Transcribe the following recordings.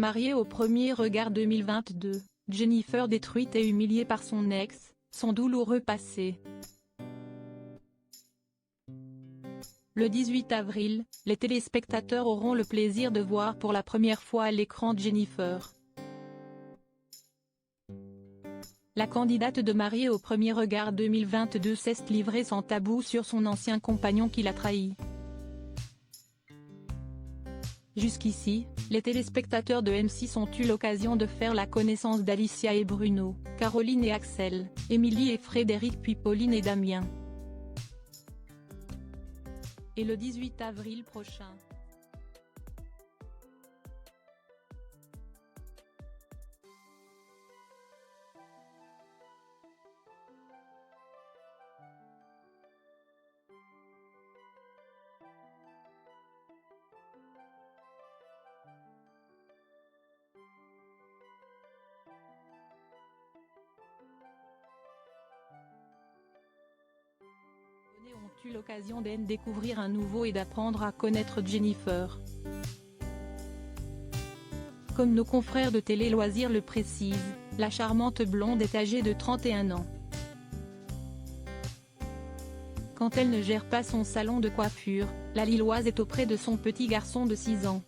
Mariée au premier regard 2022, Jennifer détruite et humiliée par son ex, son douloureux passé. Le 18 avril, les téléspectateurs auront le plaisir de voir pour la première fois à l'écran Jennifer. La candidate de Mariée au premier regard 2022 s'est livrée sans tabou sur son ancien compagnon qui l'a trahi. Jusqu'ici, les téléspectateurs de M6 ont eu l'occasion de faire la connaissance d'Alicia et Bruno, Caroline et Axel, Émilie et Frédéric puis Pauline et Damien. Et le 18 avril prochain. Ont eu l'occasion d'en découvrir un nouveau et d'apprendre à connaître Jennifer. Comme nos confrères de Télé Loisirs le précisent, la charmante blonde est âgée de 31 ans. Quand elle ne gère pas son salon de coiffure, la Lilloise est auprès de son petit garçon de 6 ans.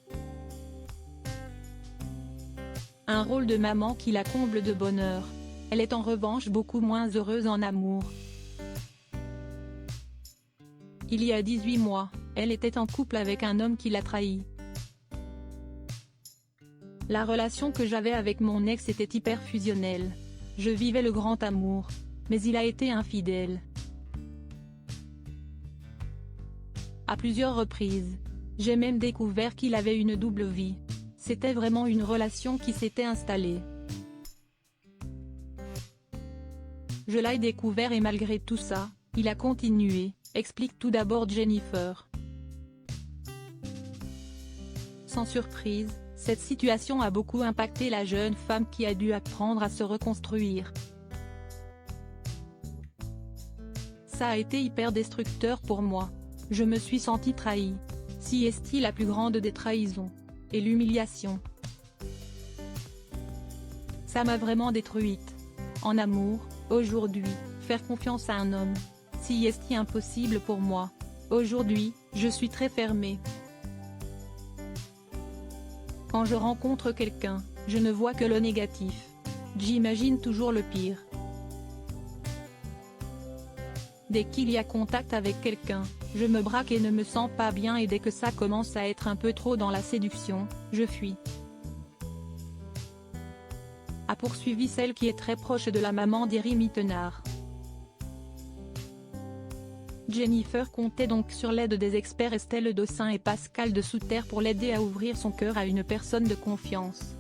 Un rôle de maman qui la comble de bonheur. Elle est en revanche beaucoup moins heureuse en amour. Il y a 18 mois, elle était en couple avec un homme qui l'a trahi. La relation que j'avais avec mon ex était hyper fusionnelle. Je vivais le grand amour. Mais il a été infidèle. À plusieurs reprises. J'ai même découvert qu'il avait une double vie. C'était vraiment une relation qui s'était installée. Je l'ai découvert et malgré tout ça, il a continué. Explique tout d'abord Jennifer. Sans surprise, cette situation a beaucoup impacté la jeune femme qui a dû apprendre à se reconstruire. Ça a été hyper destructeur pour moi. Je me suis sentie trahie. Si est-il la plus grande des trahisons. Et l'humiliation. Ça m'a vraiment détruite. En amour, aujourd'hui, faire confiance à un homme. Si est impossible pour moi. Aujourd'hui, je suis très fermée. Quand je rencontre quelqu'un, je ne vois que le négatif. J'imagine toujours le pire. Dès qu'il y a contact avec quelqu'un, je me braque et ne me sens pas bien et dès que ça commence à être un peu trop dans la séduction, je fuis. A poursuivi celle qui est très proche de la maman d'Héry Mittenard. Jennifer comptait donc sur l'aide des experts Estelle Dossin et Pascal de Souter pour l'aider à ouvrir son cœur à une personne de confiance.